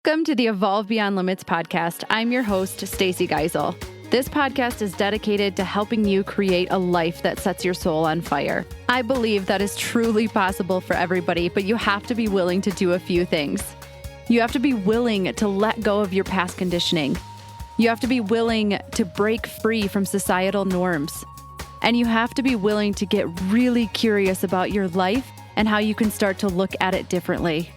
Welcome to the Evolve Beyond Limits podcast. I'm your host, Stacy Geisel. This podcast is dedicated to helping you create a life that sets your soul on fire. I believe that is truly possible for everybody, but you have to be willing to do a few things. You have to be willing to let go of your past conditioning. You have to be willing to break free from societal norms. And you have to be willing to get really curious about your life and how you can start to look at it differently.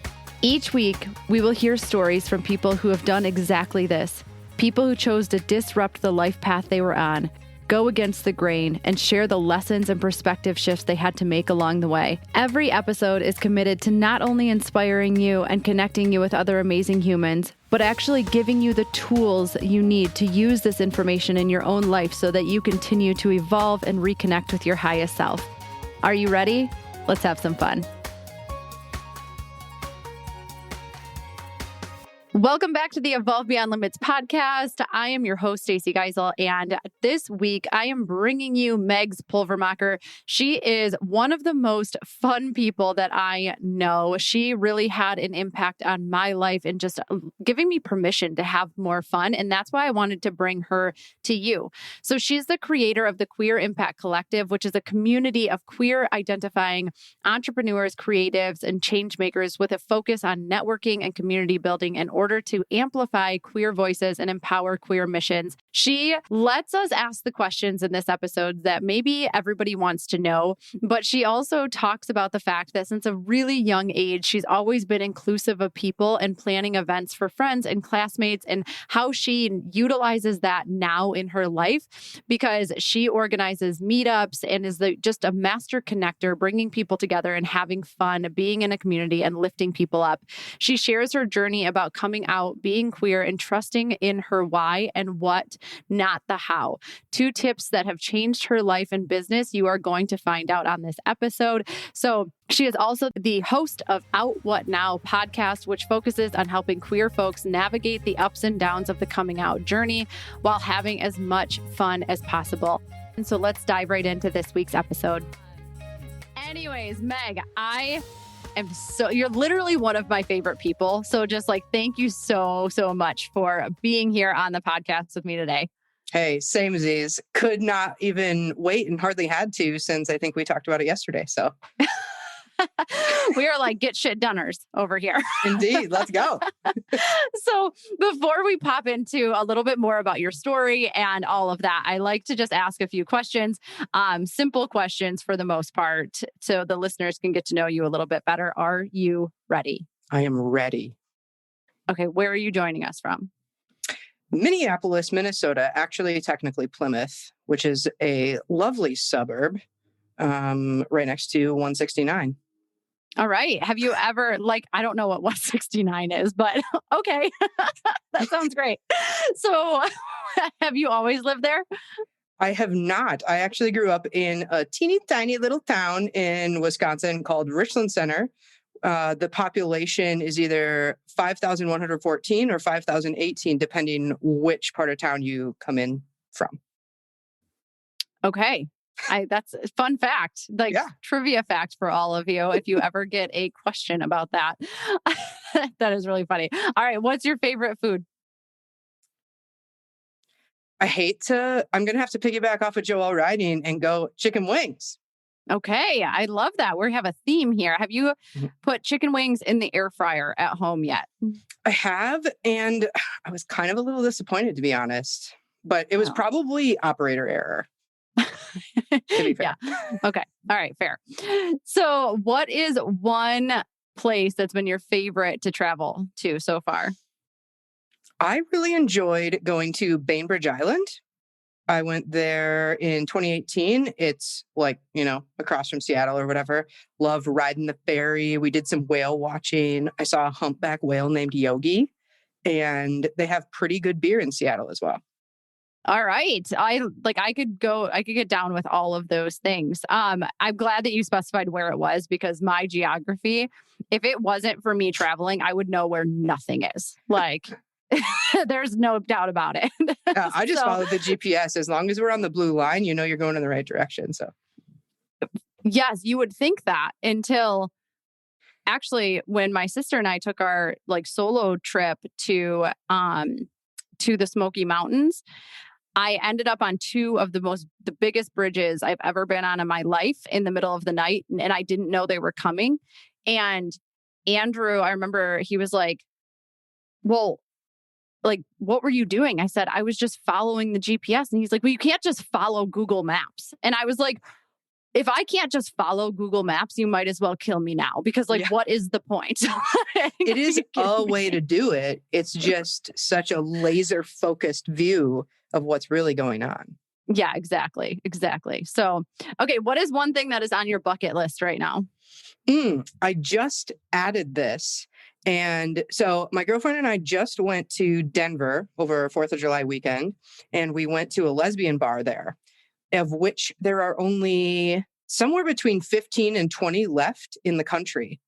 Each week, we will hear stories from people who have done exactly this. People who chose to disrupt the life path they were on, go against the grain, and share the lessons and perspective shifts they had to make along the way. Every episode is committed to not only inspiring you and connecting you with other amazing humans, but actually giving you the tools you need to use this information in your own life so that you continue to evolve and reconnect with your highest self. Are you ready? Let's have some fun. Welcome back to the Evolve Beyond Limits podcast. I am your host, Stacy Geisel, and this week I am bringing you Megs Pulvermacher. She is one of the most fun people that I know. She really had an impact on my life and just giving me permission to have more fun, and that's why I wanted to bring her to you. So she's the creator of the Queer Impact Collective, which is a community of queer identifying entrepreneurs, creatives, and change makers with a focus on networking and community building in order to amplify queer voices and empower queer missions. She lets us ask the questions in this episode that maybe everybody wants to know, but she also talks about the fact that since a really young age, she's always been inclusive of people and planning events for friends and classmates, and how she utilizes that now in her life because she organizes meetups and is just a master connector, bringing people together and having fun, being in a community and lifting people up. She shares her journey about coming out, being queer, and trusting in her why and what, not the how. 2 tips that have changed her life and business you are going to find out on this episode. So she is also the host of Out What Now podcast, which focuses on helping queer folks navigate the ups and downs of the coming out journey while having as much fun as possible. And so let's dive right into this week's episode. Anyways, Meg, you're literally one of my favorite people. So just thank you so much for being here on the podcast with me today. Hey, same as these. Could not even wait and hardly had to since I think we talked about it yesterday. So we are get shit doners over here. Indeed. Let's go. So before we pop into a little bit more about your story and all of that, I like to just ask a few questions, simple questions for the most part, so the listeners can get to know you a little bit better. Are you ready? I am ready. Okay. Where are you joining us from? Minneapolis, Minnesota, actually technically Plymouth, which is a lovely suburb right next to 169. All right. Have you ever, I don't know what 169 is, but okay. That sounds great. So have you always lived there? I have not. I actually grew up in a teeny tiny little town in Wisconsin called Richland Center. The population is either 5,114 or 5,018, depending which part of town you come in from. Okay. That's a fun fact, Trivia fact for all of you. If you ever get a question about that, that is really funny. All right. What's your favorite food? I'm going to have to piggyback off of Joel Riding and go chicken wings. Okay. I love that. We have a theme here. Have you put chicken wings in the air fryer at home yet? I have. And I was kind of a little disappointed, to be honest, but it was probably operator error. To be fair. Yeah. Okay. All right. Fair. So what is one place that's been your favorite to travel to so far? I really enjoyed going to Bainbridge Island. I went there in 2018. It's across from Seattle or whatever. Love riding the ferry. We did some whale watching. I saw a humpback whale named Yogi, and they have pretty good beer in Seattle as well. All right. I could get down with all of those things. I'm glad that you specified where it was because my geography, if it wasn't for me traveling, I would know where nothing is. There's no doubt about it. I just follow the GPS. As long as we're on the blue line, you're going in the right direction. So yes, you would think that until actually, when my sister and I took our like solo trip to the Smoky Mountains, I ended up on two of the biggest bridges I've ever been on in my life in the middle of the night, and I didn't know they were coming. And Andrew, I remember he was like, "Well, like, what were you doing?" I said, "I was just following the GPS." And he's like, "Well, you can't just follow Google Maps." And I was like, if I can't just follow Google Maps, you might as well kill me now because, like, Yeah. what is the point? It is a way to do it. It's just such a laser focused view of what's really going on. Yeah, exactly. Exactly. So, okay, what is one thing that is on your bucket list right now? I just added this. And so my girlfriend and I just went to Denver over 4th of July weekend, and we went to a lesbian bar there, of which there are only somewhere between 15 and 20 left in the country.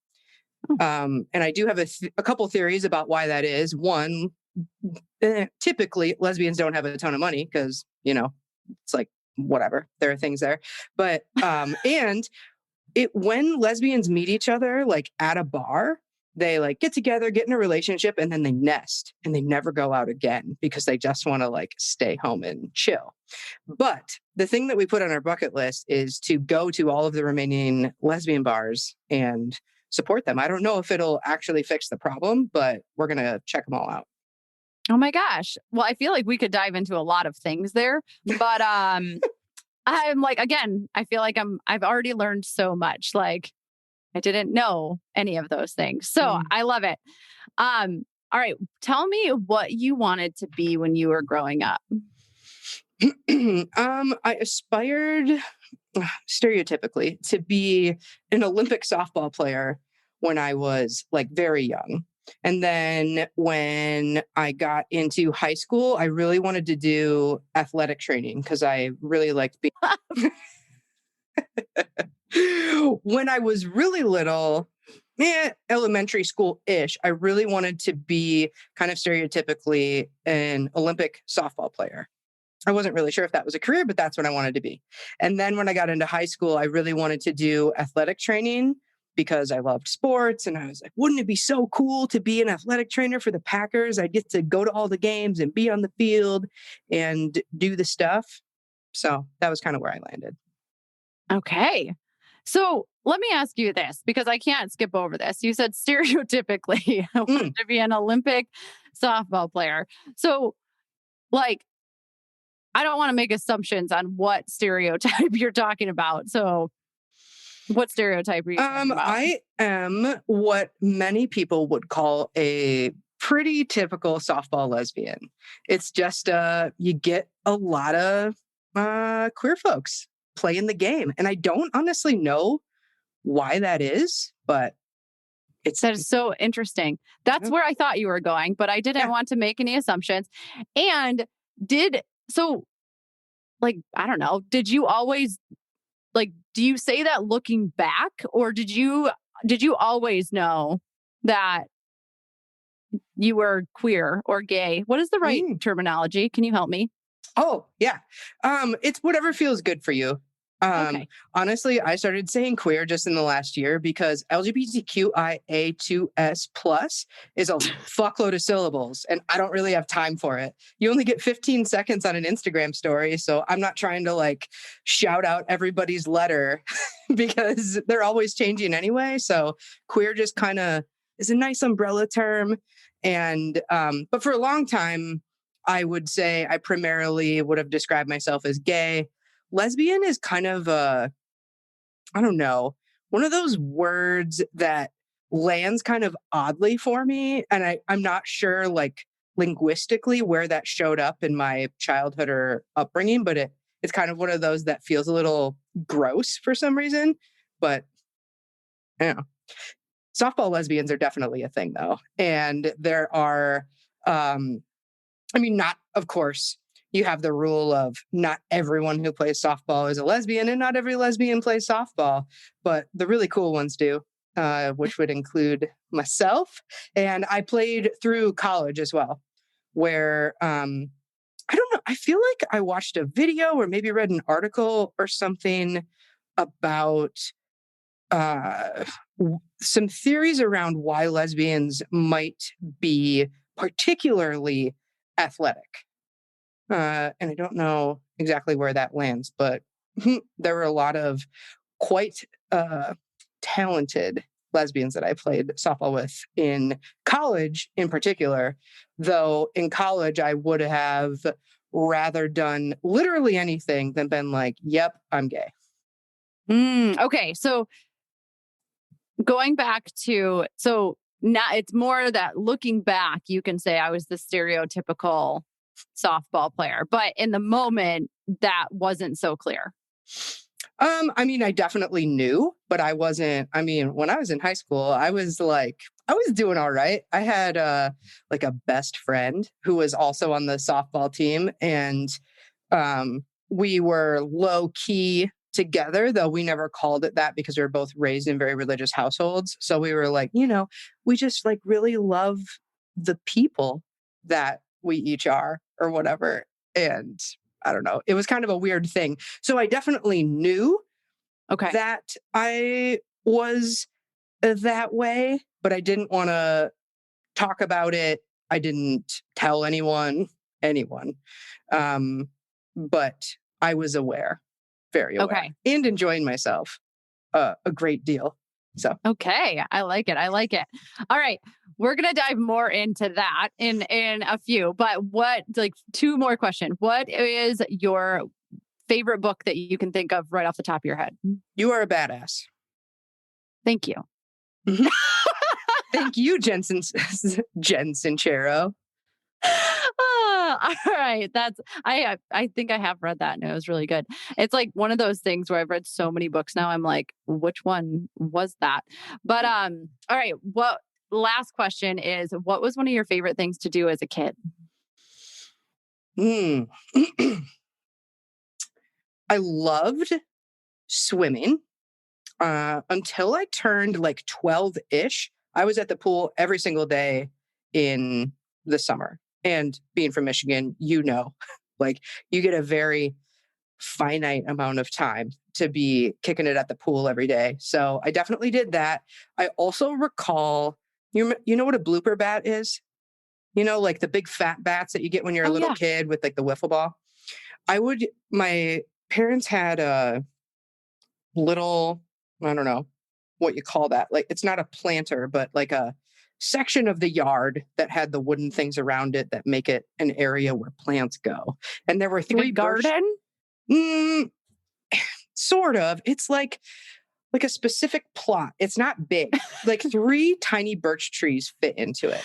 Oh. And I do have a couple theories about why that is. One, typically lesbians don't have a ton of money because, it's like, whatever, there are things there. But, and when lesbians meet each other, like at a bar, they like get together, get in a relationship, and then they nest and they never go out again because they just want to like stay home and chill. But the thing that we put on our bucket list is to go to all of the remaining lesbian bars and support them. I don't know if it'll actually fix the problem, but we're going to check them all out. Oh my gosh. Well, I feel like we could dive into a lot of things there, but I'm like, again, I feel like I've already learned so much. Like I didn't know any of those things. So I love it. All right. Tell me what you wanted to be when you were growing up. I aspired stereotypically to be an Olympic softball player when I was like very young. And then when I got into high school, I really wanted to do athletic training because I really liked being. When I was really little, elementary school-ish, I really wanted to be kind of stereotypically an Olympic softball player. I wasn't really sure if that was a career, but that's what I wanted to be. And then when I got into high school, I really wanted to do athletic training because I loved sports. And I was like, wouldn't it be so cool to be an athletic trainer for the Packers? I'd get to go to all the games and be on the field and do the stuff. So that was kind of where I landed. Okay. So let me ask you this because I can't skip over this. You said stereotypically, I wanted to be an Olympic softball player. So, like, I don't want to make assumptions on what stereotype you're talking about. So, what stereotype are you talking about? I am what many people would call a pretty typical softball lesbian. It's just you get a lot of queer folks playing the game, and I don't honestly know why that is, but That is so interesting. That's where I thought you were going, but I didn't want to make any assumptions. And so, like, I don't know, did you always like, do you say that looking back, or did you always know that you were queer or gay? What is the right terminology? Can you help me? Oh, yeah. It's whatever feels good for you. Okay. Honestly, I started saying queer just in the last year because LGBTQIA2S plus is a fuckload of syllables and I don't really have time for it. You only get 15 seconds on an Instagram story. So I'm not trying to like shout out everybody's letter because they're always changing anyway. So queer just kind of is a nice umbrella term. And, but for a long time, I would say I primarily would have described myself as gay. Lesbian is kind of I don't know, one of those words that lands kind of oddly for me. And I'm not sure like linguistically where that showed up in my childhood or upbringing, but it's kind of one of those that feels a little gross for some reason. But yeah, softball lesbians are definitely a thing though. And there are not, of course, you have the rule of not everyone who plays softball is a lesbian and not every lesbian plays softball, but the really cool ones do, which would include myself. And I played through college as well, where I don't know, I feel like I watched a video or maybe read an article or something about some theories around why lesbians might be particularly athletic. And I don't know exactly where that lands, but there were a lot of quite talented lesbians that I played softball with in college in particular, though in college I would have rather done literally anything than been like, yep, I'm gay. Okay. So going back to, so now it's more that looking back, you can say I was the stereotypical softball player, but in the moment that wasn't so clear. I mean, I definitely knew, but I wasn't, I mean, when I was in high school, I was doing all right. I had like a best friend who was also on the softball team, and we were low key together, though we never called it that because we were both raised in very religious households. So we were like, we just like really love the people that we each are or whatever. And I don't know. It was kind of a weird thing. So I definitely knew that I was that way, but I didn't want to talk about it. I didn't tell anyone. But I was aware, very aware, and enjoying myself a great deal. So I like it. All right. We're going to dive more into that in a few, but two more questions. What is your favorite book that you can think of right off the top of your head? You Are a Badass. Thank you. Thank you, Jen Sincero. All right. I think I have read that and it was really good. It's like one of those things where I've read so many books now. I'm like, which one was that? But all right. Last question is, what was one of your favorite things to do as a kid? I loved swimming until I turned like 12-ish. I was at the pool every single day in the summer. And being from Michigan, like you get a very finite amount of time to be kicking it at the pool every day. So I definitely did that. I also recall, you know what a blooper bat is? Like the big fat bats that you get when you're a little kid with like the wiffle ball. My parents had a little, I don't know what you call that. Like it's not a planter, but like a section of the yard that had the wooden things around it that make it an area where plants go. And there were three garden. Sort of. It's like a specific plot. It's not big. Like 3 tiny birch trees fit into it.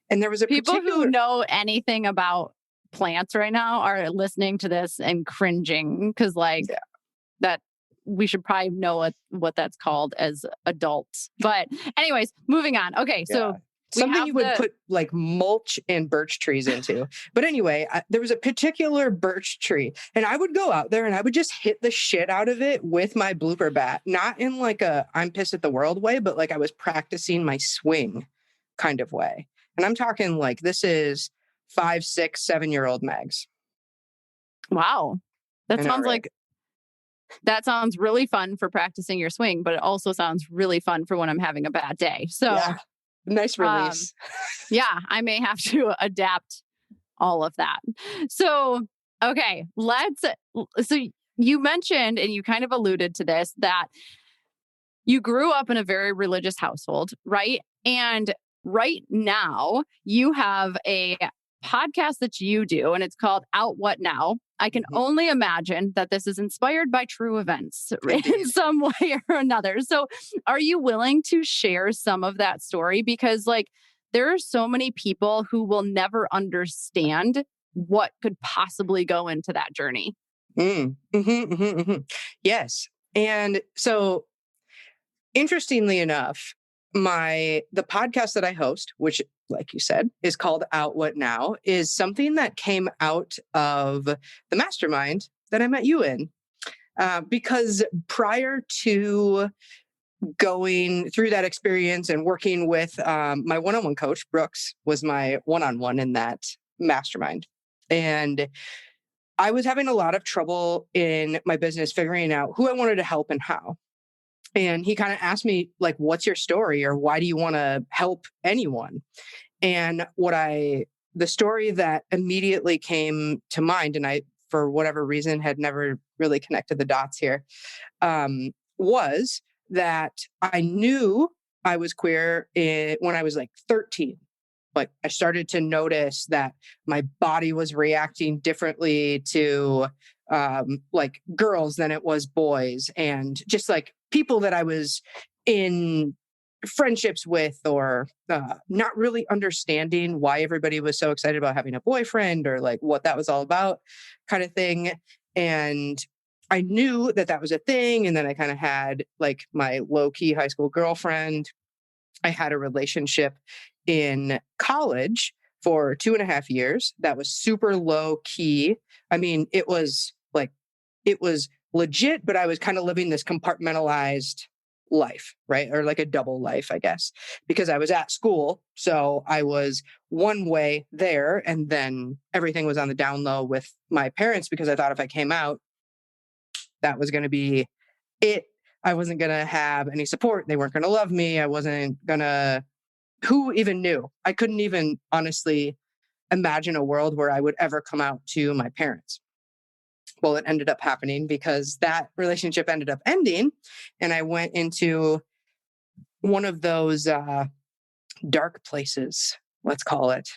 And there was a people who know anything about plants right now are listening to this and cringing because that we should probably know what that's called as adults. But anyways, moving on. Okay, so something you would put like mulch and birch trees into. But anyway, there was a particular birch tree, and I would go out there and I would just hit the shit out of it with my blooper bat, not in like a I'm pissed at the world way, but like I was practicing my swing kind of way. And I'm talking like this is 5, 6, 7-year-old Megs. Wow. That sounds really fun for practicing your swing, but it also sounds really fun for when I'm having a bad day. So nice release. I may have to adapt all of that. So, okay, so you mentioned, and you kind of alluded to this, that you grew up in a very religious household, right? And right now you have a podcast that you do, and it's called Out What Now. I can only imagine that this is inspired by true events in some way or another. So are you willing to share some of that story? Because there are so many people who will never understand what could possibly go into that journey. Yes. And so interestingly enough, the podcast that I host, which, like you said, is called Out What Now, is something that came out of the mastermind that I met you in. Because prior to going through that experience and working with my one-on-one coach, Brooks, was my one-on-one in that mastermind. And I was having a lot of trouble in my business figuring out who I wanted to help and how. And he kind of asked me, like, what's your story, or why do you want to help anyone? And the story that immediately came to mind, and I, for whatever reason, had never really connected the dots here, was that I knew I was queer when I was like 13. Like, I started to notice that my body was reacting differently to like girls than it was boys, and just like people that I was in friendships with, or not really understanding why everybody was so excited about having a boyfriend, or like what that was all about, kind of thing. And I knew that that was a thing. And then I kind of had like my low key high school girlfriend. I had a relationship in college for 2.5 years that was super low key. I mean, it was legit, but I was kind of living this compartmentalized life, right? Or like a double life, I guess, because I was at school. So I was one way there, and then everything was on the down low with my parents, because I thought if I came out, that was going to be it. I wasn't going to have any support. They weren't going to love me. I wasn't going to, who even knew? I couldn't even honestly imagine a world where I would ever come out to my parents. Well, it ended up happening because that relationship ended up ending. And I went into one of those dark places, let's call it.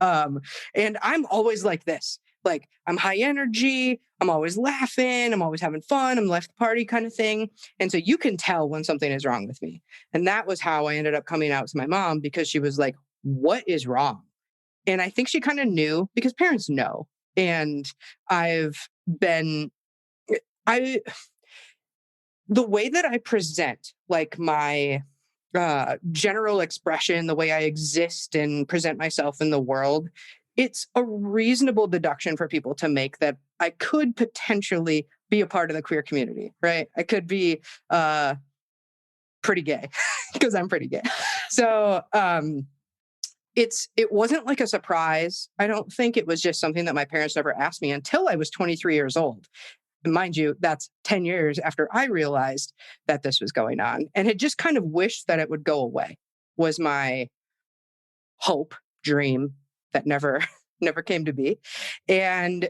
And I'm always like this. Like, I'm high energy. I'm always laughing. I'm always having fun. I'm life of the party kind of thing. And so you can tell when something is wrong with me. And that was how I ended up coming out to my mom, because she was like, what is wrong? And I think she kind of knew, because parents know. And I've been, I, the way that I present, like my general expression, the way I exist and present myself in the world, it's a reasonable deduction for people to make that I could potentially be a part of the queer community, right? I could be pretty gay because I'm pretty gay. So it wasn't like a surprise. I don't think it was just something that my parents never asked me until I was 23 years old. And mind you, that's 10 years after I realized that this was going on, and had just kind of wished that it would go away, was my hope, dream that never never came to be. And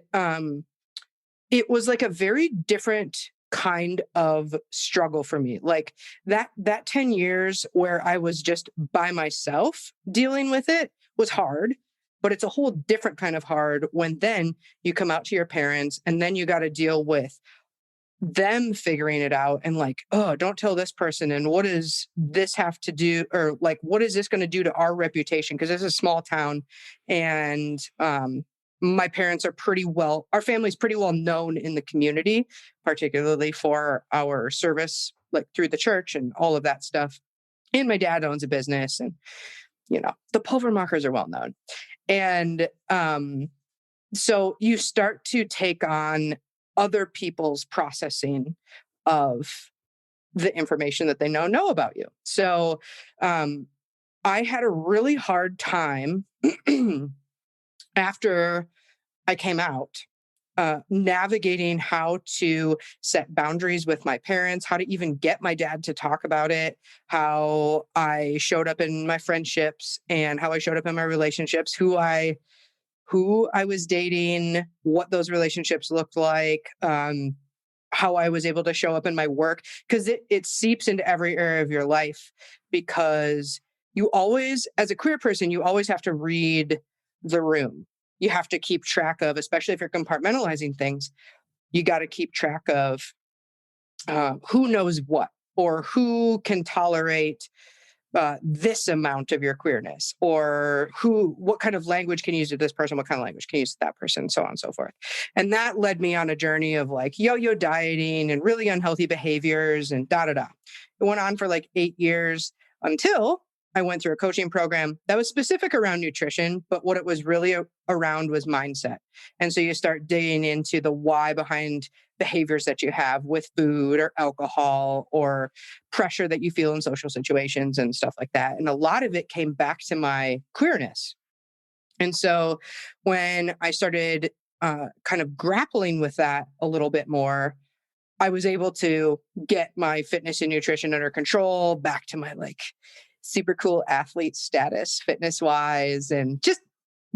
it was like a very different kind of struggle for me. Like that 10 years where I was just by myself dealing with it was hard, but it's a whole different kind of hard when then you come out to your parents, and then you got to deal with them figuring it out, and like, oh, don't tell this person, and what does this have to do, or like, what is this going to do to our reputation, because it's a small town. And my parents are our family's pretty well known in the community, particularly for our service, like through the church and all of that stuff. And my dad owns a business, and the Pulvermachers are well known. And so you start to take on other people's processing of the information that they know about you. So I had a really hard time after I came out, navigating how to set boundaries with my parents, how to even get my dad to talk about it, how I showed up in my friendships and how I showed up in my relationships, who I was dating, what those relationships looked like, how I was able to show up in my work, because it seeps into every area of your life. Because you always, as a queer person, you always have to read the room. You have to keep track of, especially if you're compartmentalizing things, you got to keep track of who knows what, or who can tolerate this amount of your queerness, or what kind of language can you use to this person, what kind of language can you use to that person, so on and so forth. And that led me on a journey of like yo-yo dieting and really unhealthy behaviors and da-da-da. It went on for like 8 years until I went through a coaching program that was specific around nutrition, but what it was really around was mindset. And so you start digging into the why behind behaviors that you have with food or alcohol, or pressure that you feel in social situations and stuff like that. And a lot of it came back to my queerness. And so when I started kind of grappling with that a little bit more, I was able to get my fitness and nutrition under control, back to my like super cool athlete status, fitness wise, and just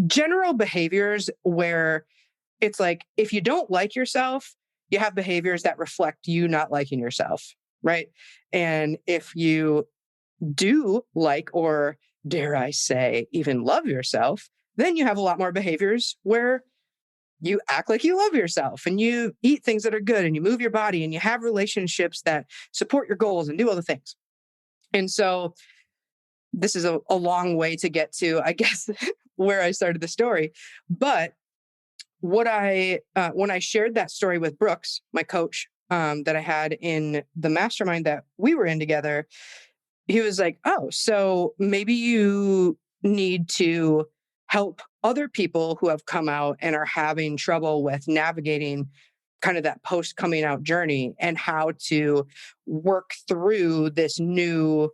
general behaviors where it's like, if you don't like yourself, you have behaviors that reflect you not liking yourself. Right. And if you do like, or dare I say, even love yourself, then you have a lot more behaviors where you act like you love yourself and you eat things that are good and you move your body and you have relationships that support your goals and do all the things. And so this is a long way to get to, I guess, where I started the story. But what when I shared that story with Brooks, my coach, that I had in the mastermind that we were in together, he was like, oh, so maybe you need to help other people who have come out and are having trouble with navigating kind of that post coming out journey and how to work through this new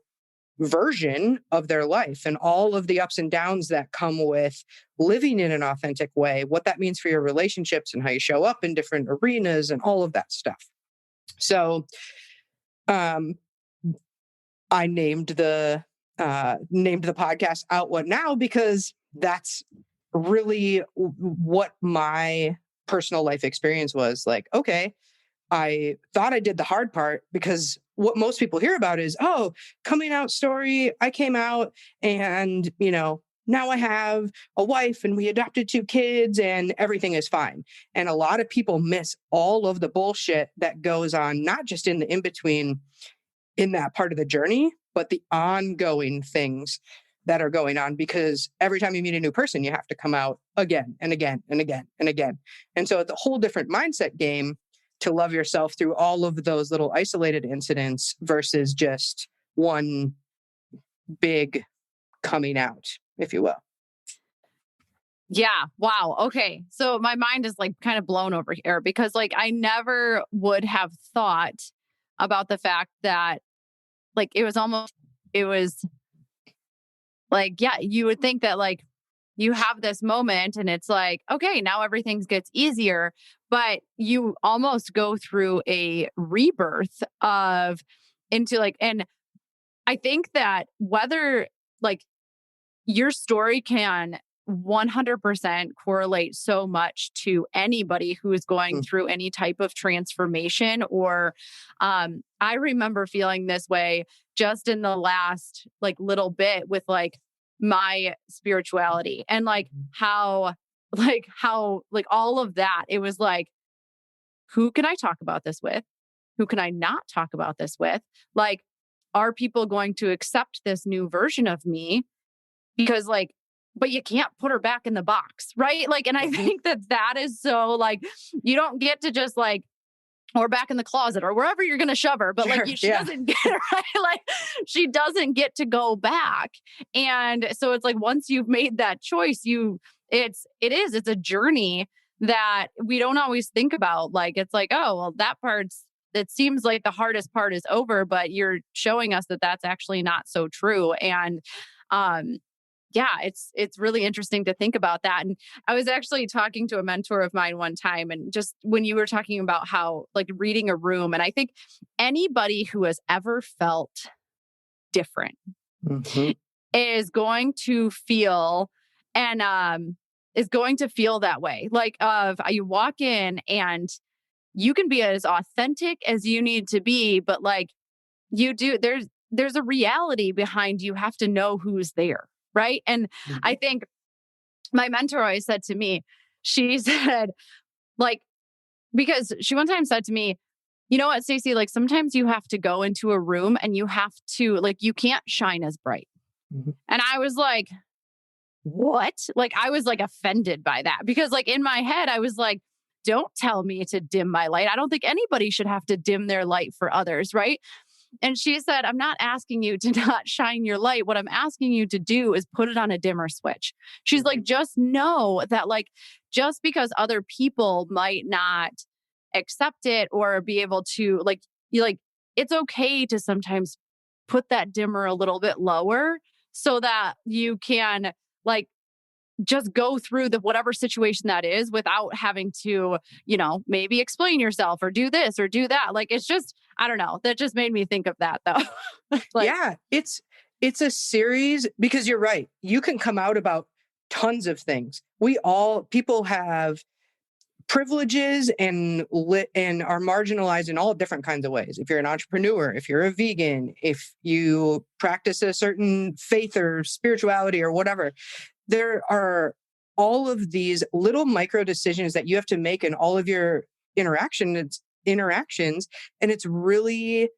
version of their life and all of the ups and downs that come with living in an authentic way, what that means for your relationships and how you show up in different arenas and all of that stuff. So, I named the podcast Out What Now because that's really what my personal life experience was like. Okay, I thought I did the hard part because what most people hear about is, oh, coming out story. I came out and, now I have a wife and we adopted 2 kids and everything is fine. And a lot of people miss all of the bullshit that goes on, not just in the in between in that part of the journey, but the ongoing things that are going on, because every time you meet a new person, you have to come out again and again and again and again. And so it's a whole different mindset game to love yourself through all of those little isolated incidents versus just one big coming out, if you will. Yeah. Wow. Okay. So my mind is like kind of blown over here because like I never would have thought about the fact that like it was like, yeah, you would think that like you have this moment and it's like, okay, now everything gets easier, but you almost go through a rebirth of into like, and I think that whether like your story can 100% correlate so much to anybody who is going through any type of transformation or I remember feeling this way just in the last like little bit with like my spirituality and like all of that. It was like, who can I talk about this with? Who can I not talk about this with? Like, are people going to accept this new version of me? Because like, but you can't put her back in the box, right? Like, and I think that is so like, you don't get to just like, or back in the closet or wherever you're going to shove her, but like she doesn't get right. Like she doesn't get to go back. And so it's like, once you've made that choice, it's a journey that we don't always think about. Like, it's like, oh, well, it seems like the hardest part is over, but you're showing us that that's actually not so true. And, yeah, it's really interesting to think about that. And I was actually talking to a mentor of mine one time, and just when you were talking about how like reading a room, and I think anybody who has ever felt different is going to feel that way. Like you walk in and you can be as authentic as you need to be, but like there's a reality behind you have to know who's there. Right. And I think my mentor always said to me, she said, like, because she one time said to me, you know what, Stacey, like sometimes you have to go into a room and you have to, like, you can't shine as bright. And I was like, what? Like, I was like offended by that because like in my head, I was like, don't tell me to dim my light. I don't think anybody should have to dim their light for others. Right. And she said, I'm not asking you to not shine your light. What I'm asking you to do is put it on a dimmer switch. She's like, just know that like, just because other people might not accept it or be able to it's okay to sometimes put that dimmer a little bit lower so that you can like just go through the whatever situation that is without having to, maybe explain yourself or do this or do that. Like, it's just, I don't know. That just made me think of that though. Like, Yeah, it's a series because you're right. You can come out about tons of things. People have privileges and are marginalized in all different kinds of ways. If you're an entrepreneur, if you're a vegan, if you practice a certain faith or spirituality or whatever, there are all of these little micro decisions that you have to make in all of your interactions, and it's really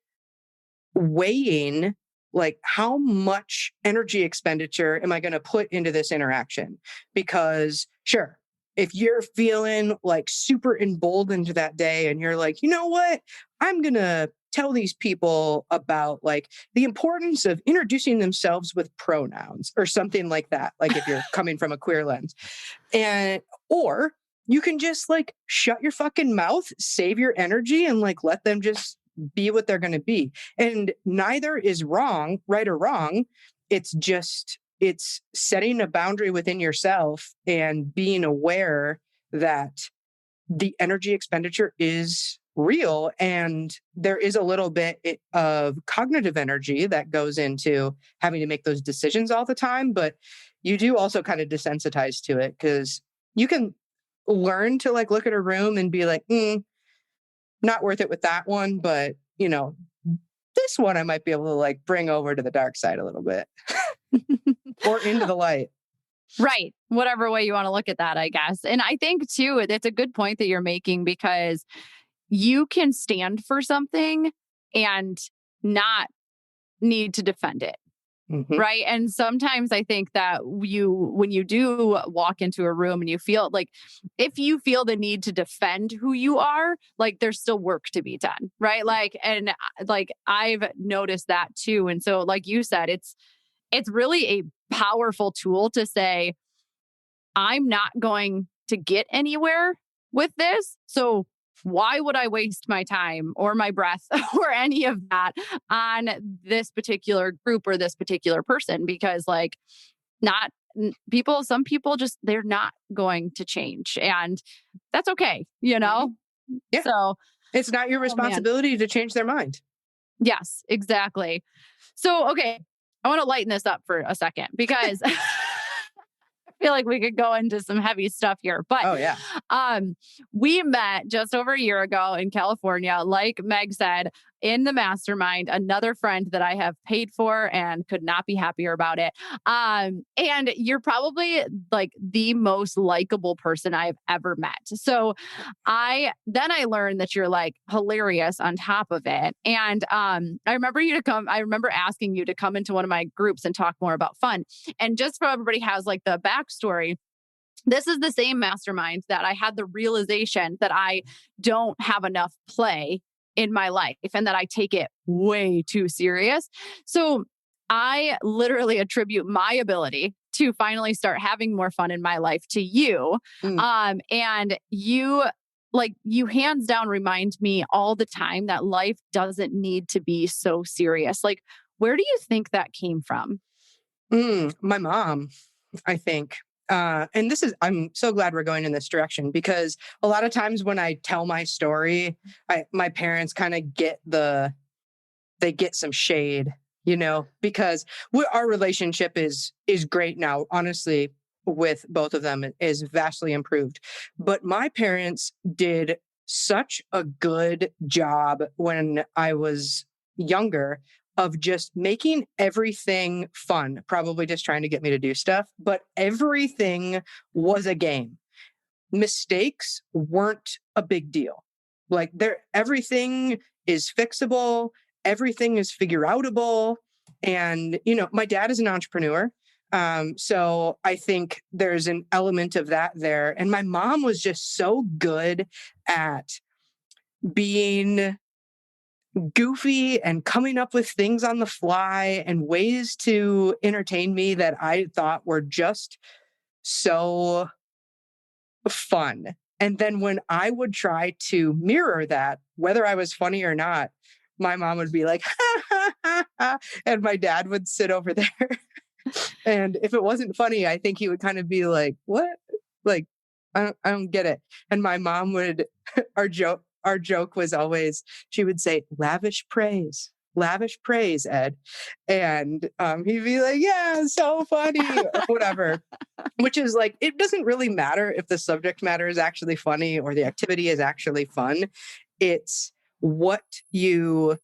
weighing like how much energy expenditure am I going to put into this interaction? Because sure, if you're feeling like super emboldened that day and you're like, you know what, I'm going to tell these people about like the importance of introducing themselves with pronouns or something like that. Like if you're coming from a queer lens, or you can just like shut your fucking mouth, save your energy, and like let them just be what they're going to be. And neither is wrong, right or wrong. It's setting a boundary within yourself and being aware that the energy expenditure is real. And there is a little bit of cognitive energy that goes into having to make those decisions all the time. But you do also kind of desensitize to it because you can learn to like look at a room and be like, not worth it with that one, but this one I might be able to like bring over to the dark side a little bit or into the light. Right. Whatever way you want to look at that, I guess. And I think too, it's a good point that you're making because you can stand for something and not need to defend it. Mm-hmm. Right. And sometimes I think that when you do walk into a room and you feel like, if you feel the need to defend who you are, like there's still work to be done. Right. And I've noticed that too. And so, like you said, it's really a powerful tool to say, I'm not going to get anywhere with this. So why would I waste my time or my breath or any of that on this particular group or this particular person? Because some people just, they're not going to change, and that's okay, Yeah. So it's not your responsibility to change their mind. Yes, exactly. So, okay, I want to lighten this up for a second because I feel like we could go into some heavy stuff here, but oh yeah, we met just over a year ago in California, like Meg said, in the mastermind, another friend that I have paid for and could not be happier about it. And you're probably like the most likable person I've ever met. So I learned that you're like hilarious on top of it. And I remember asking you to come into one of my groups and talk more about fun. And just so everybody has like the backstory, this is the same mastermind that I had the realization that I don't have enough play in my life and that I take it way too serious. So I literally attribute my ability to finally start having more fun in my life to you. And you hands down remind me all the time that life doesn't need to be so serious. Like, where do you think that came from? My mom, I think. And I'm so glad we're going in this direction because a lot of times when I tell my story, my parents kind of get some shade, because our relationship is great now. Honestly, with both of them is vastly improved. But my parents did such a good job when I was younger of just making everything fun, probably just trying to get me to do stuff, but everything was a game. Mistakes weren't a big deal. Like everything is fixable, everything is figure outable. And, my dad is an entrepreneur. So I think there's an element of that there. And my mom was just so good at being goofy and coming up with things on the fly and ways to entertain me that I thought were just so fun. And then when I would try to mirror that, whether I was funny or not, my mom would be like, ha, ha, ha, ha, and my dad would sit over there And if it wasn't funny, I think he would kind of be like, what? Like, I don't get it. And my mom would, our joke was always, she would say, lavish praise, Ed. And he'd be like, yeah, so funny or whatever, which is like, it doesn't really matter if the subject matter is actually funny or the activity is actually fun. It's what you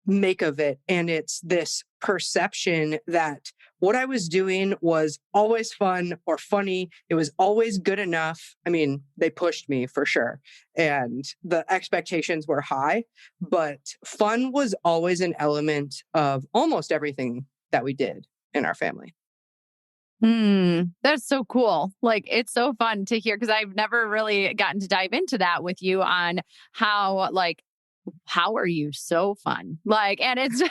make of it. And it's this perception that what I was doing was always fun or funny. It was always good enough. I mean, they pushed me for sure. And the expectations were high, but fun was always an element of almost everything that we did in our family. That's so cool. Like, it's so fun to hear because I've never really gotten to dive into that with you on how, like, how are you so fun? Like, and it's,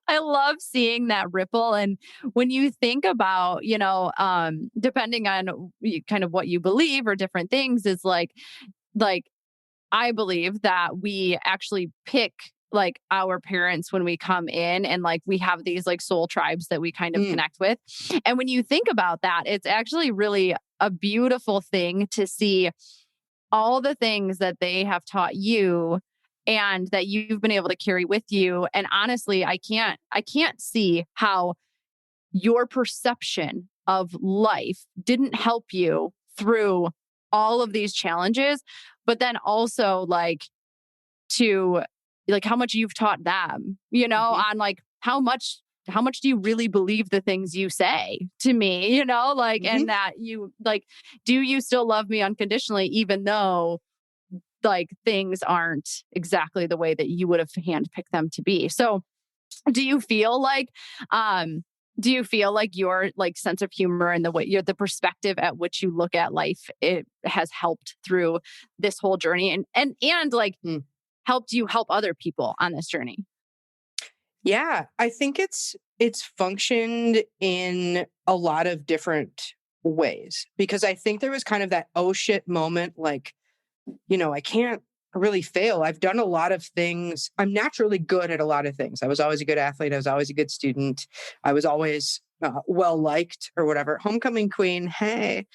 I love seeing that ripple. And when you think about, depending on kind of what you believe or different things, is like, I believe that we actually pick like our parents when we come in and like we have these like soul tribes that we kind of Mm, connect with. And when you think about that, it's actually really a beautiful thing to see all the things that they have taught you and that you've been able to carry with you. And honestly, I can't see how your perception of life didn't help you through all of these challenges, but then also like to like how much you've taught them, mhm, on like how much do you really believe the things you say to me, like, mhm. and that you like, do you still love me unconditionally, even though like things aren't exactly the way that you would have handpicked them to be? So do you feel like, um, your like sense of humor and the way the perspective at which you look at life, it has helped through this whole journey and like Mm. helped you help other people on this journey? Yeah, I think it's functioned in a lot of different ways because I think there was kind of that oh shit moment like, I can't really fail. I've done a lot of things. I'm naturally good at a lot of things. I was always a good athlete. I was always a good student. I was always well liked or whatever. Homecoming queen, hey,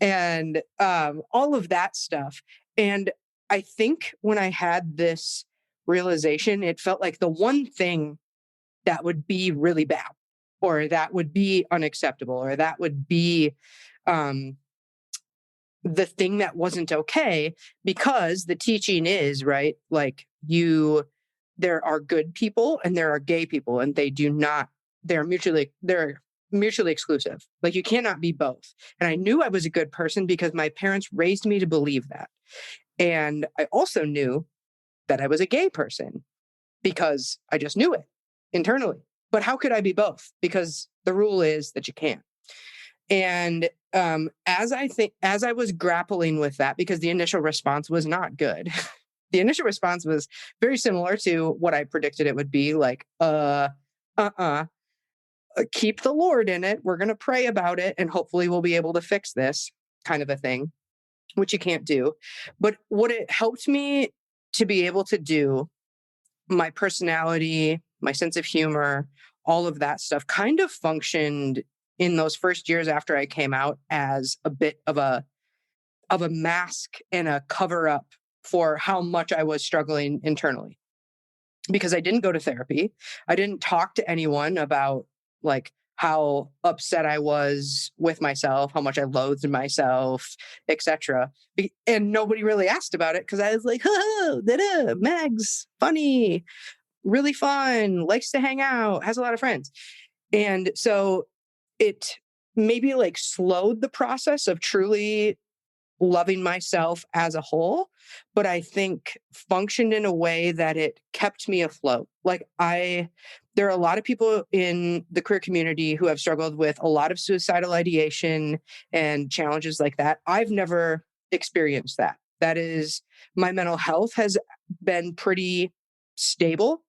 and all of that stuff. And I think when I had this realization, it felt like the one thing that would be really bad or that would be unacceptable or that would be um, the thing that wasn't okay because the teaching is right like there are good people and there are gay people and they're mutually exclusive, like you cannot be both. And I knew I was a good person because my parents raised me to believe that. And I also knew that I was a gay person because I just knew it internally. But how could I be both? Because the rule is that you can't. And as I was grappling with that, because the initial response was not good. The initial response was very similar to what I predicted it would be, like, uh-uh, keep the Lord in it. We're gonna pray about it, and hopefully we'll be able to fix this, kind of a thing, which you can't do. But what it helped me to be able to do, my personality, my sense of humor, all of that stuff kind of functioned in those first years after I came out as a bit of a mask and a cover up for how much I was struggling internally because I didn't go to therapy. I didn't talk to anyone about like how upset I was with myself, how much I loathed myself, etc. And nobody really asked about it because I was like, oh, Megs, funny, really fun, likes to hang out, has a lot of friends. And so it maybe like slowed the process of truly loving myself as a whole, but I think functioned in a way that it kept me afloat. There are a lot of people in the queer community who have struggled with a lot of suicidal ideation and challenges like that. I've never experienced that. That is, my mental health has been pretty stable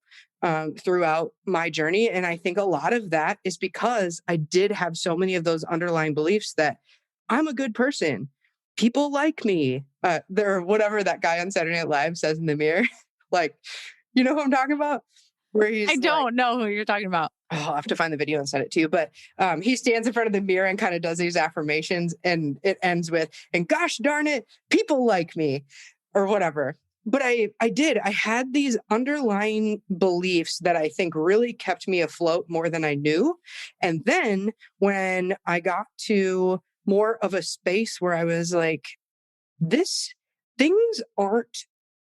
throughout my journey. And I think a lot of that is because I did have so many of those underlying beliefs that I'm a good person, people like me. There, whatever that guy on Saturday Night Live says in the mirror. Like, you know who I'm talking about? where he's I don't know who you're talking about. I'll have to find the video and send it to you. But he stands in front of the mirror and kind of does these affirmations, and it ends with, and gosh darn it, people like me, or whatever. But I had these underlying beliefs that I think really kept me afloat more than I knew. And then when I got to more of a space where I was like, this things aren't,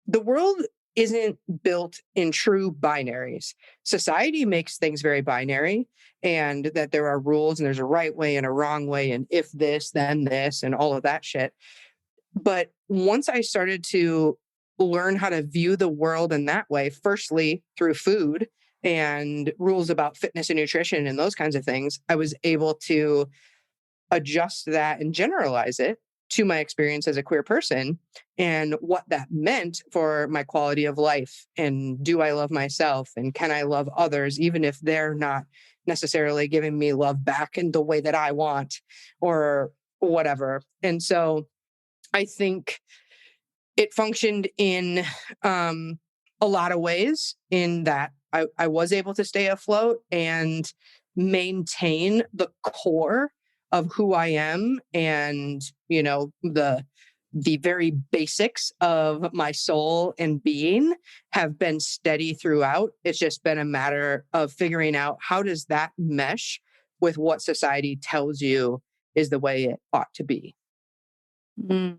the world isn't built in true binaries. Society makes things very binary, and that there are rules and there's a right way and a wrong way, and if this, then this, and all of that shit. But once I started to learn how to view the world in that way, firstly through food and rules about fitness and nutrition and those kinds of things, I was able to adjust that and generalize it to my experience as a queer person and what that meant for my quality of life. And do I love myself? And can I love others, even if they're not necessarily giving me love back in the way that I want or whatever? And so I think it functioned in a lot of ways, in that I was able to stay afloat and maintain the core of who I am, and, you know, the very basics of my soul and being have been steady throughout. It's just been a matter of figuring out, how does that mesh with what society tells you is the way it ought to be. Mm.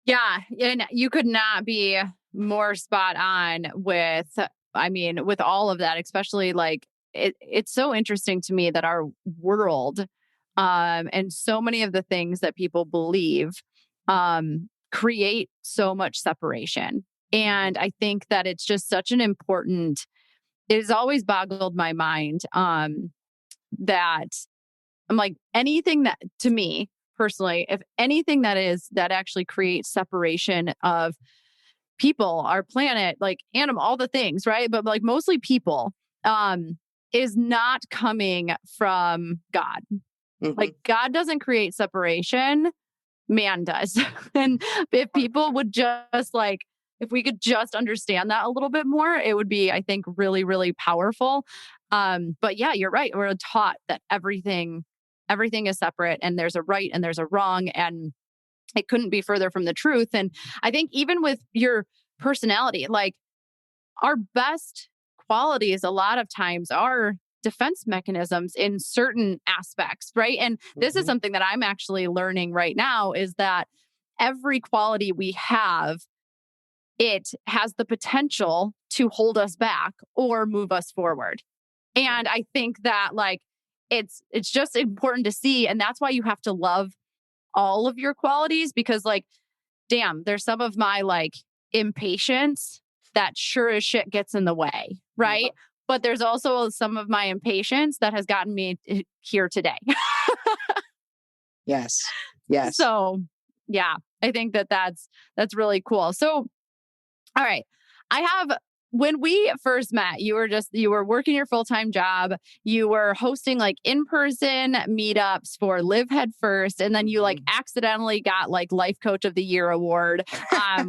Yeah. And you could not be more spot on with, I mean, with all of that, especially like it's so interesting to me that our world, and so many of the things that people believe, create so much separation. And I think that it's just such an important, it has always boggled my mind, that I'm like, anything that, to me personally, if anything that actually creates separation of people, our planet, like animal, all the things, right? But like mostly people, is not coming from God. Mhm. Like God doesn't create separation, man does. And if people would just like, if we could just understand that a little bit more, it would be, I think, really, really powerful. But yeah, you're right. We're taught that everything is separate, and there's a right and there's a wrong, and it couldn't be further from the truth. And I think even with your personality, like our best qualities a lot of times are defense mechanisms in certain aspects, right? And this is Mhm. something that I'm actually learning right now, is that every quality we have, it has the potential to hold us back or move us forward. And I think that like it's just important to see, and that's why you have to love all of your qualities, because like damn, there's some of my like impatience that sure as shit gets in the way, right? Yep. But there's also some of my impatience that has gotten me here today. Yes. Yes. So, yeah, I think that that's really cool. So, all right. I have, when we first met, you were working your full-time job, you were hosting like in-person meetups for Live Head First, and then you like accidentally got like Life Coach of the Year award,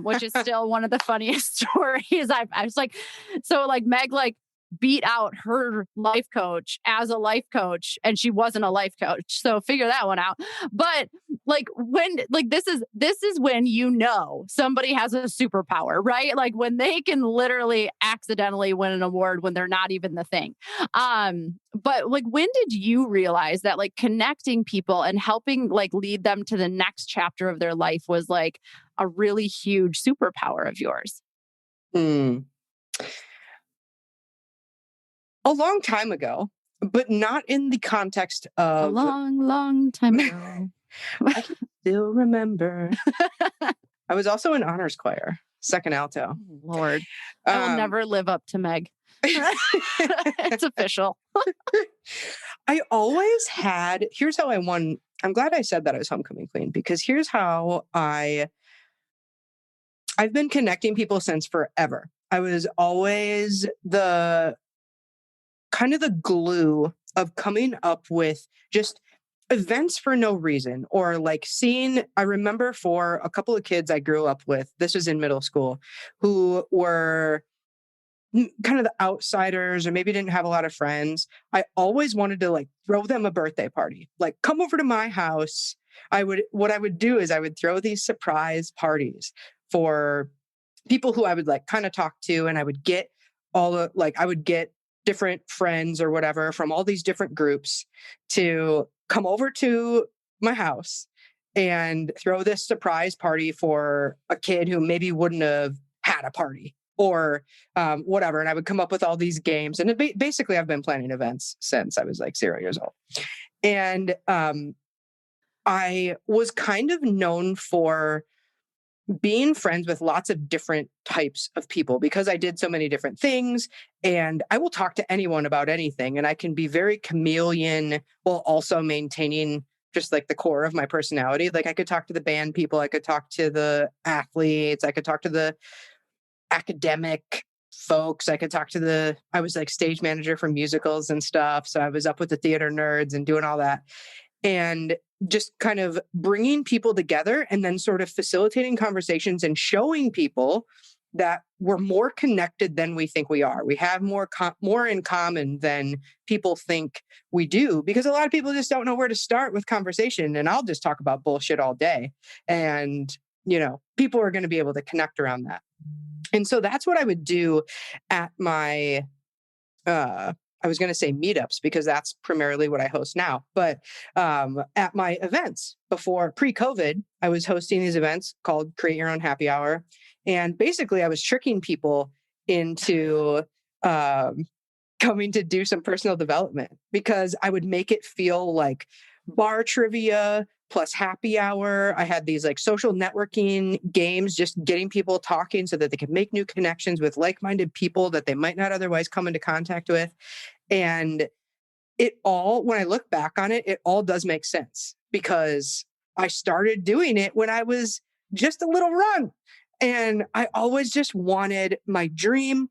which is still one of the funniest stories. I was like, so like Meg like beat out her life coach as a life coach, and she wasn't a life coach. So figure that one out. But like when like this is when you know somebody has a superpower, right? Like when they can literally accidentally win an award when they're not even the thing. But like when did you realize that like connecting people and helping like lead them to the next chapter of their life was like a really huge superpower of yours? Hmm. A long time ago, but not in the context A of long, long time ago. I can still remember. I was also in honors choir, second alto. Lord, I will Um, never live up to Meg. It's official. I always had, here's how I won. I'm glad I said that I was homecoming queen, because here's how I've been connecting people since forever. I was always the kind of the glue of coming up with just events for no reason, or like seeing, I remember for a couple of kids I grew up with, this was in middle school, who were kind of the outsiders or maybe didn't have a lot of friends, I always wanted to like throw them a birthday party. Like, come over to my house. What I would do is I would throw these surprise parties for people who I would like kind of talk to, and I would get I would get different friends or whatever from all these different groups to come over to my house and throw this surprise party for a kid who maybe wouldn't have had a party or whatever. And I would come up with all these games. And basically, I've been planning events since I was like 0 years old. And I was kind of known for being friends with lots of different types of people because I did so many different things, and I will talk to anyone about anything, and I can be very chameleon while also maintaining just like the core of my personality. Like I could talk to the band people, I could talk to the athletes, I could talk to the academic folks, I was like stage manager for musicals and stuff. So I was up with the theater nerds and doing all that. And just kind of bringing people together and then sort of facilitating conversations and showing people that we're more connected than we think we are. We have more in common than people think we do, because a lot of people just don't know where to start with conversation. And I'll just talk about bullshit all day. And, people are going to be able to connect around that. And so that's what I would do at my I was going to say meetups because that's primarily what I host now. But at my events pre-COVID, I was hosting these events called Create Your Own Happy Hour. And basically, I was tricking people into coming to do some personal development because I would make it feel like bar trivia plus happy hour. I had these like social networking games, just getting people talking so that they could make new connections with like-minded people that they might not otherwise come into contact with. And when I look back on it, it all does make sense because I started doing it when I was just a little runt. And I always just wanted, my dream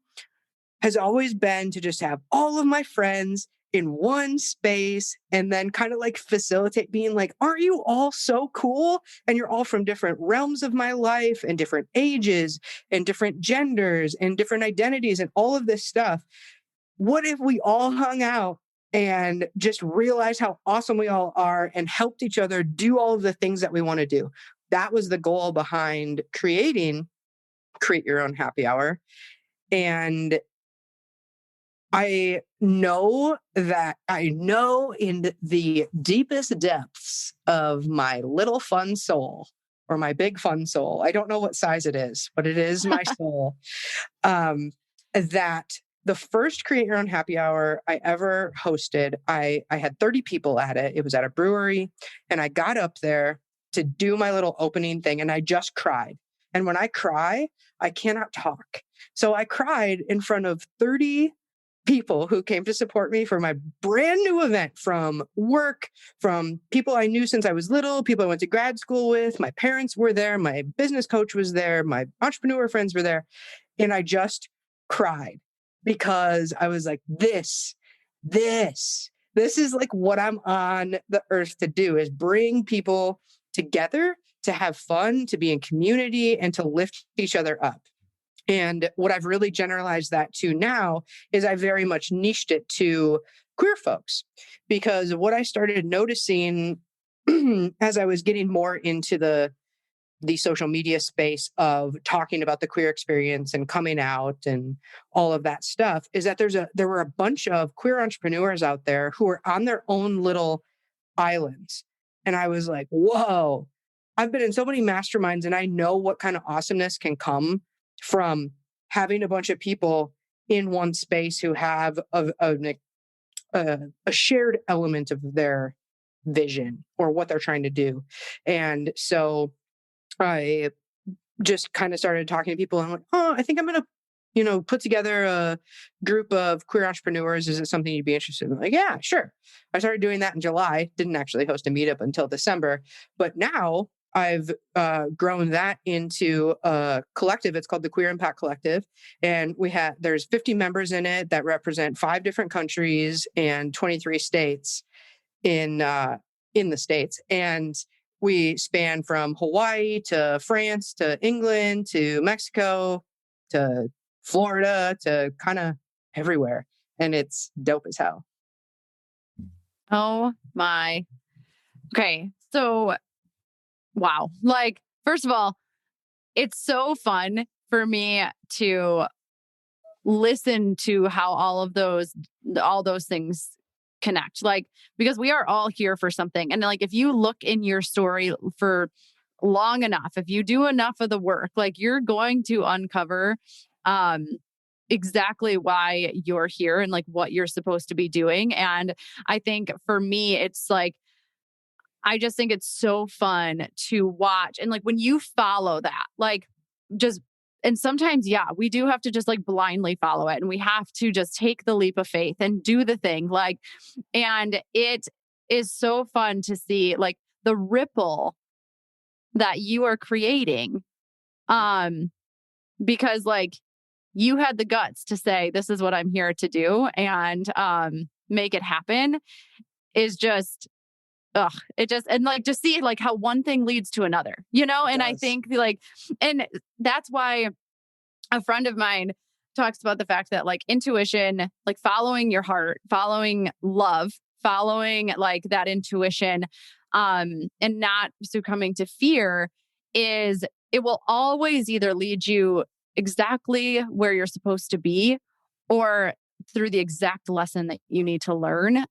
has always been to just have all of my friends in one space and then kind of like facilitate being like, aren't you all so cool? And you're all from different realms of my life and different ages and different genders and different identities and all of this stuff. What if we all hung out and just realized how awesome we all are and helped each other do all of the things that we want to do? That was the goal behind Create Your Own Happy Hour. And I know in the deepest depths of my little fun soul or my big fun soul, I don't know what size it is, but it is my soul, that the first Create Your Own Happy Hour I ever hosted, I had 30 people at it. It was at a brewery, and I got up there to do my little opening thing, and I just cried. And when I cry, I cannot talk. So I cried in front of 30 people who came to support me for my brand new event, from work, from people I knew since I was little, people I went to grad school with. My parents were there. My business coach was there. My entrepreneur friends were there. And I just cried because I was like, this is like what I'm on the earth to do, is bring people together, to have fun, to be in community, and to lift each other up. And what I've really generalized that to now is I very much niched it to queer folks, because what I started noticing as I was getting more into the social media space of talking about the queer experience and coming out and all of that stuff is that there were a bunch of queer entrepreneurs out there who were on their own little islands. And I was like, whoa, I've been in so many masterminds and I know what kind of awesomeness can come from having a bunch of people in one space who have a shared element of their vision or what they're trying to do. And so I just kind of started talking to people and I'm like, oh, I think I'm going to, put together a group of queer entrepreneurs. Is it something you'd be interested in? I'm like, yeah, sure. I started doing that in July, didn't actually host a meetup until December, but now I've grown that into a collective. It's called the Queer Impact Collective. And there's 50 members in it that represent 5 different countries and 23 states in the States. And we span from Hawaii to France to England to Mexico to Florida to kind of everywhere. And it's dope as hell. Oh my. Okay. So, wow. Like, first of all, it's so fun for me to listen to how all those things connect. Like, because we are all here for something. And like, if you look in your story for long enough, if you do enough of the work, like you're going to uncover um exactly why you're here and like what you're supposed to be doing. And I think for me, it's like I just think it's so fun to watch. And like when you follow that, like just, and sometimes, yeah, we do have to just like blindly follow it and we have to just take the leap of faith and do the thing. Like, and it is so fun to see like the ripple that you are creating. Um, because like you had the guts to say, this is what I'm here to do and make it happen is just it just and like just see like how one thing leads to another, you know? And I think like, and that's why a friend of mine talks about the fact that like intuition, like following your heart, following love, following like that intuition, and not succumbing to fear is it will always either lead you exactly where you're supposed to be or through the exact lesson that you need to learn.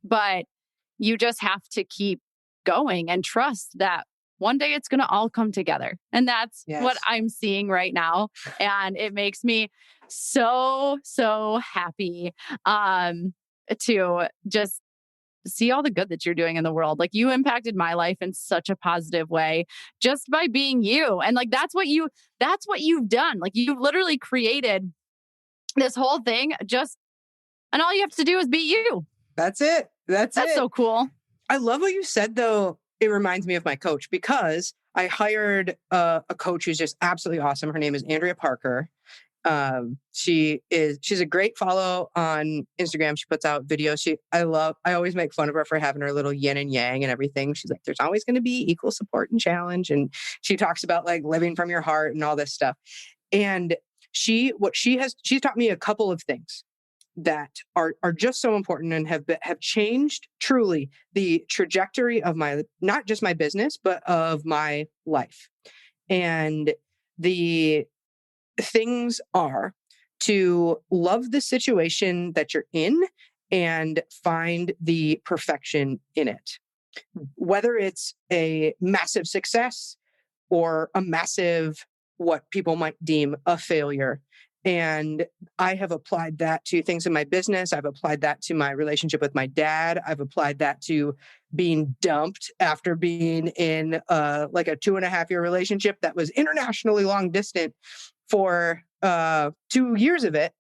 But you just have to keep going and trust that one day it's going to all come together. And that's what I'm seeing right now. And it makes me so, so happy to just see all the good that you're doing in the world. Like you impacted my life in such a positive way just by being you. And like that's what you've done. Like you've literally created this whole thing and all you have to do is be you. That's it. That's so cool. I love what you said, though. It reminds me of my coach because I hired a coach who's just absolutely awesome. Her name is Andrea Parker. She's a great follow on Instagram. She puts out videos. I always make fun of her for having her little yin and yang and everything. She's like, there's always going to be equal support and challenge. And she talks about like living from your heart and all this stuff. And she's taught me a couple of things that are just so important and have changed truly the trajectory of my, not just my business, but of my life. And the things are to love the situation that you're in and find the perfection in it. Whether it's a massive success or a massive, what people might deem a failure. And I have applied that to things in my business. I've applied that to my relationship with my dad. I've applied that to being dumped after being in like a 2.5-year relationship that was internationally long distance for 2 years of it.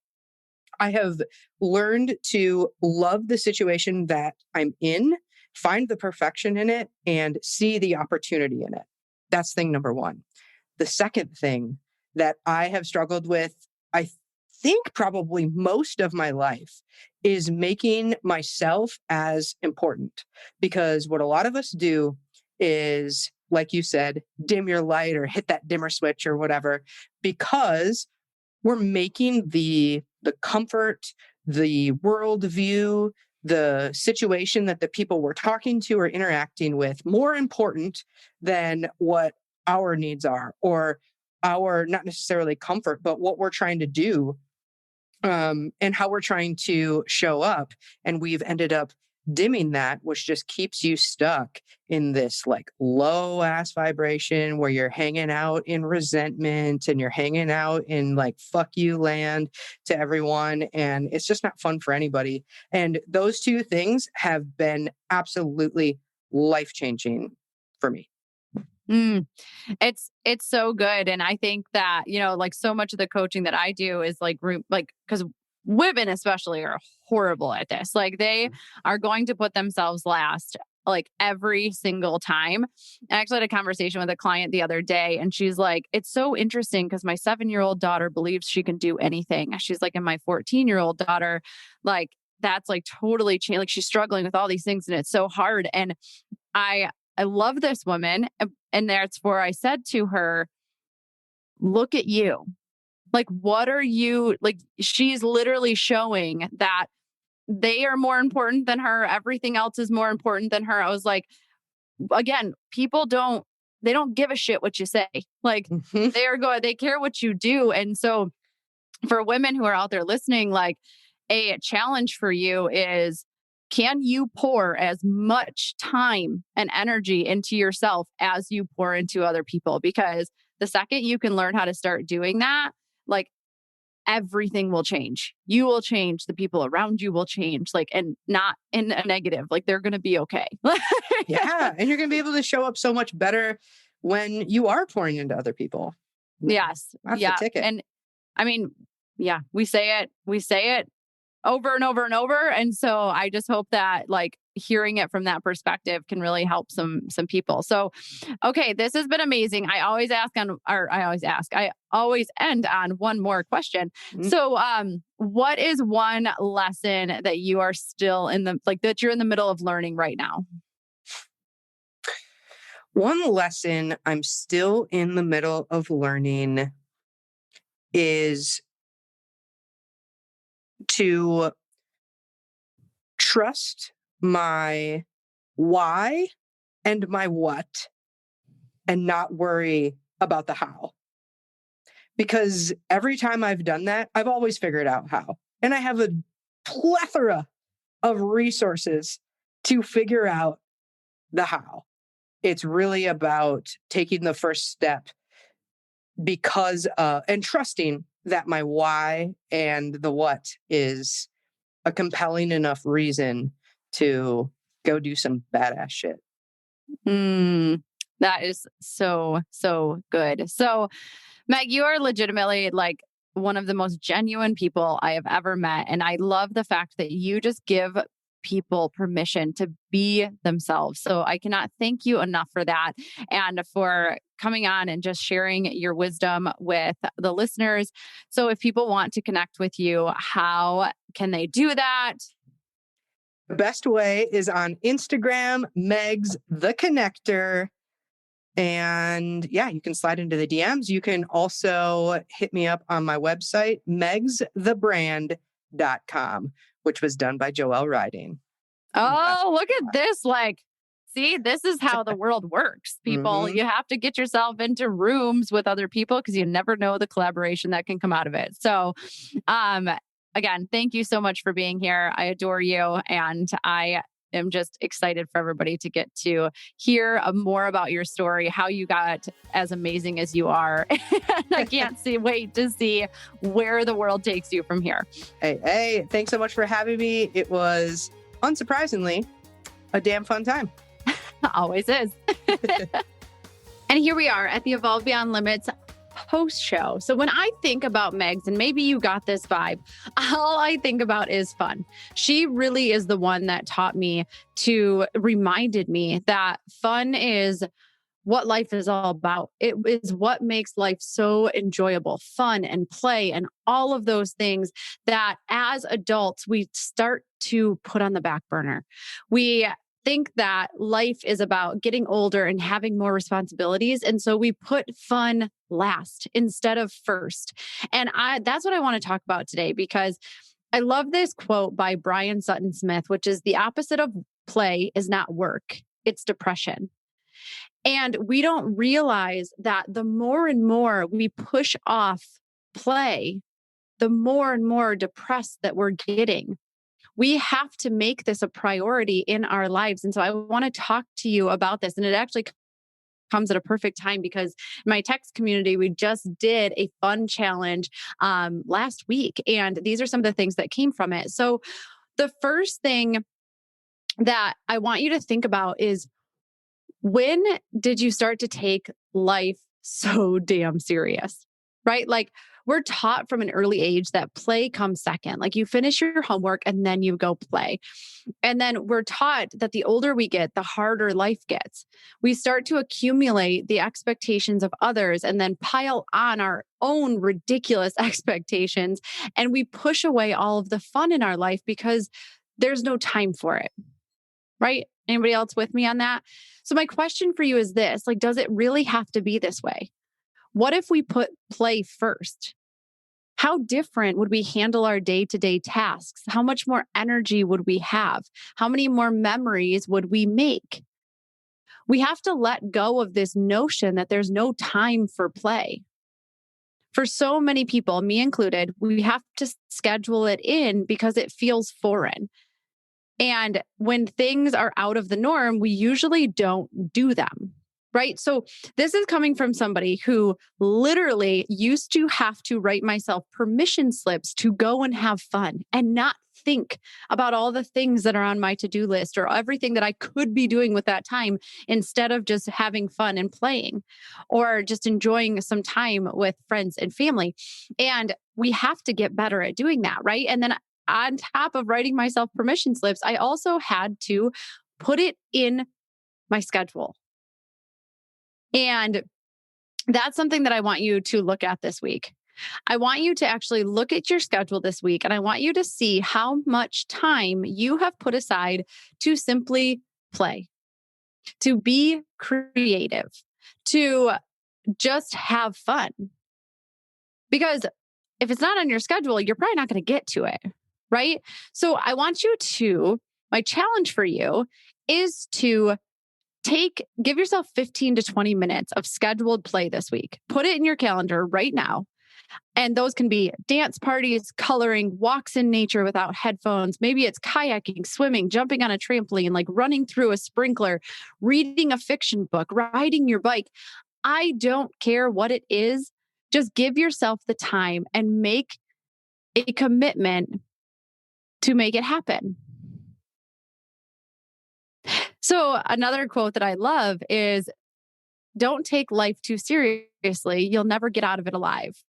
I have learned to love the situation that I'm in, find the perfection in it, and see the opportunity in it. That's thing number one. The second thing that I have struggled with, I think probably most of my life, is making myself as important. Because what a lot of us do is, like you said, dim your light or hit that dimmer switch or whatever, because we're making the comfort, the worldview, the situation that the people we're talking to or interacting with more important than what our needs are, or our, not necessarily comfort, but what we're trying to do, and how we're trying to show up. And we've ended up dimming that, which just keeps you stuck in this like low ass vibration where you're hanging out in resentment and you're hanging out in like fuck you land to everyone. And it's just not fun for anybody. And those two things have been absolutely life-changing for me. It's so good. And I think that, you know, like so much of the coaching that I do is like because women especially are horrible at this. Like they are going to put themselves last like every single time. I actually had a conversation with a client the other day and she's like, it's so interesting because my 7-year-old daughter believes she can do anything. She's like, and my 14-year-old daughter, like that's like totally changed. Like she's struggling with all these things and it's so hard. And I love this woman. And that's where I said to her, look at you. Like, what are you like? She's literally showing that they are more important than her. Everything else is more important than her. I was like, again, they don't give a shit what you say. Like, Mhm. they care what you do. And so for women who are out there listening, like, a challenge for you is, can you pour as much time and energy into yourself as you pour into other people? Because the second you can learn how to start doing that, like, everything will change. You will change. The people around you will change, like, and not in a negative, like, they're going to be okay. Yeah. And you're going to be able to show up so much better when you are pouring into other people. Yes. That's the Yeah. ticket. And I mean, yeah, we say it over and over and over. And so I just hope that, like, hearing it from that perspective can really help some people. So, okay, this has been amazing. I always end on one more question. Mm. So, what is one lesson that you are still that you're in the middle of learning right now? One lesson I'm still in the middle of learning is to trust my why and my what and not worry about the how. Because every time I've done that, I've always figured out how. And I have a plethora of resources to figure out the how. It's really about taking the first step and trusting that my why and the what is a compelling enough reason to go do some badass shit. Mm, that is so, so good. So, Meg, you are legitimately, like, one of the most genuine people I have ever met. And I love the fact that you just give people permission to be themselves. So I cannot thank you enough for that, and for coming on and just sharing your wisdom with the listeners. So if people want to connect with you, how can they do that? The best way is on Instagram, Megs the Connector. And yeah, you can slide into the DMs. You can also hit me up on my website, megsthebrand.com, which was done by Joelle Riding. Oh, look at this. Like, see, this is how the world works, people. Mhm. You have to get yourself into rooms with other people because you never know the collaboration that can come out of it. So, um, again, thank you so much for being here. I adore you. And I am just excited for everybody to get to hear more about your story, how you got as amazing as you are. And I can't wait to see where the world takes you from here. Hey, thanks so much for having me. It was, unsurprisingly, a damn fun time. Always is. And here we are at the Evolve Beyond Limits post show. So when I think about Megs, and maybe you got this vibe, all I think about is fun. She really is the one that reminded me that fun is what life is all about. It is what makes life so enjoyable, fun and play and all of those things that as adults, we start to put on the back burner. We think that life is about getting older and having more responsibilities. And so we put fun last instead of first. And that's what I want to talk about today, because I love this quote by Brian Sutton Smith, which is, the opposite of play is not work, it's depression. And we don't realize that the more and more we push off play, the more and more depressed that we're getting. We have to make this a priority in our lives. And so I want to talk to you about this. And it actually comes at a perfect time, because in my text community, we just did a fun challenge last week. And these are some of the things that came from it. So the first thing that I want you to think about is, when did you start to take life so damn serious? Right? Like, we're taught from an early age that play comes second. Like, you finish your homework and then you go play. And then we're taught that the older we get, the harder life gets. We start to accumulate the expectations of others and then pile on our own ridiculous expectations. And we push away all of the fun in our life because there's no time for it. Right? Anybody else with me on that? So my question for you is this, like, does it really have to be this way? What if we put play first? How different would we handle our day-to-day tasks? How much more energy would we have? How many more memories would we make? We have to let go of this notion that there's no time for play. For so many people, me included, we have to schedule it in because it feels foreign. And when things are out of the norm, we usually don't do them. Right. So this is coming from somebody who literally used to have to write myself permission slips to go and have fun and not think about all the things that are on my to-do list or everything that I could be doing with that time instead of just having fun and playing or just enjoying some time with friends and family. And we have to get better at doing that. Right. And then on top of writing myself permission slips, I also had to put it in my schedule. And that's something that I want you to look at this week. I want you to actually look at your schedule this week, and I want you to see how much time you have put aside to simply play, to be creative, to just have fun. Because if it's not on your schedule, you're probably not going to get to it, right? So I want you to, my challenge for you is to give yourself 15 to 20 minutes of scheduled play this week. Put it in your calendar right now. And those can be dance parties, coloring, walks in nature without headphones. Maybe it's kayaking, swimming, jumping on a trampoline, like running through a sprinkler, reading a fiction book, riding your bike. I don't care what it is. Just give yourself the time and make a commitment to make it happen. So another quote that I love is, don't take life too seriously. You'll never get out of it alive.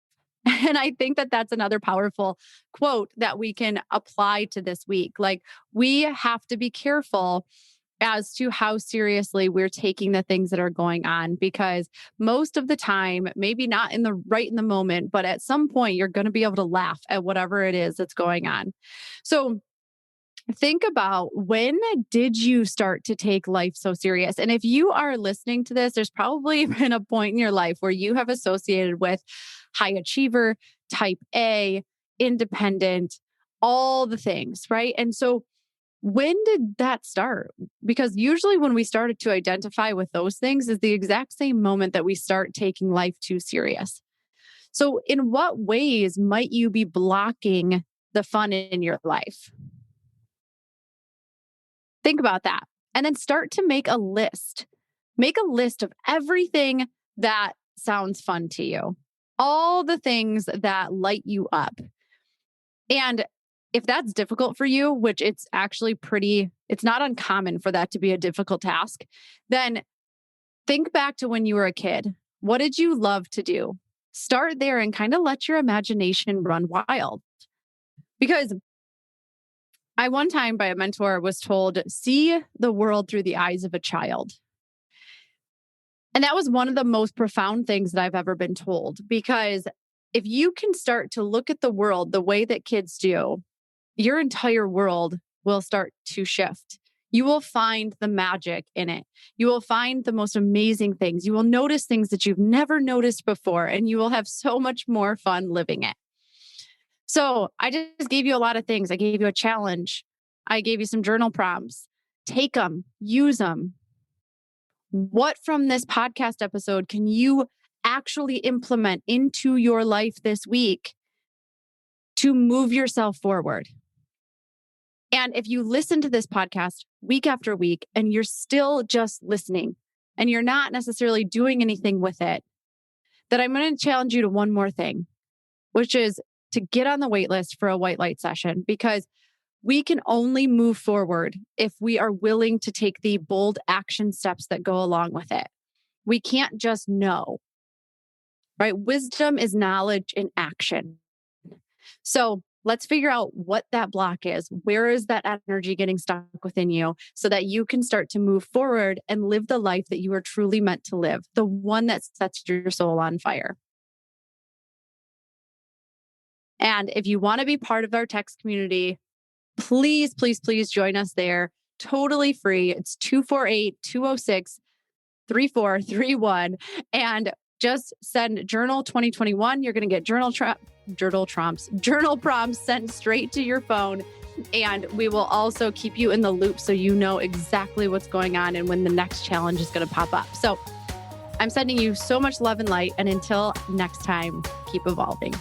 And I think that that's another powerful quote that we can apply to this week. Like, we have to be careful as to how seriously we're taking the things that are going on, because most of the time, maybe not right in the moment, but at some point you're going to be able to laugh at whatever it is that's going on. So think about, when did you start to take life so serious? And if you are listening to this, there's probably been a point in your life where you have associated with high achiever, type A, independent, all the things, right? And so when did that start? Because usually when we started to identify with those things is the exact same moment that we start taking life too serious. So in what ways might you be blocking the fun in your life? Think about that. And then start to make a list. Make a list of everything that sounds fun to you, all the things that light you up. And if that's difficult for you, which it's actually it's not uncommon for that to be a difficult task, then think back to when you were a kid. What did you love to do? Start there and kind of let your imagination run wild. Because I one time by a mentor was told, see the world through the eyes of a child. And that was one of the most profound things that I've ever been told, because if you can start to look at the world the way that kids do, your entire world will start to shift. You will find the magic in it. You will find the most amazing things. You will notice things that you've never noticed before, and you will have so much more fun living it. So I just gave you a lot of things. I gave you a challenge. I gave you some journal prompts. Take them, use them. What from this podcast episode can you actually implement into your life this week to move yourself forward? And if you listen to this podcast week after week and you're still just listening and you're not necessarily doing anything with it, then I'm going to challenge you to one more thing, which is to get on the wait list for a white light session, because we can only move forward if we are willing to take the bold action steps that go along with it. We can't just know, right? Wisdom is knowledge in action. So let's figure out what that block is. Where is that energy getting stuck within you so that you can start to move forward and live the life that you are truly meant to live, the one that sets your soul on fire. And if you want to be part of our text community, please, please, please join us there. Totally free. It's 248-206-3431. And just send journal 2021. You're going to get journal journal prompts sent straight to your phone. And we will also keep you in the loop so you know exactly what's going on and when the next challenge is going to pop up. So I'm sending you so much love and light. And until next time, keep evolving.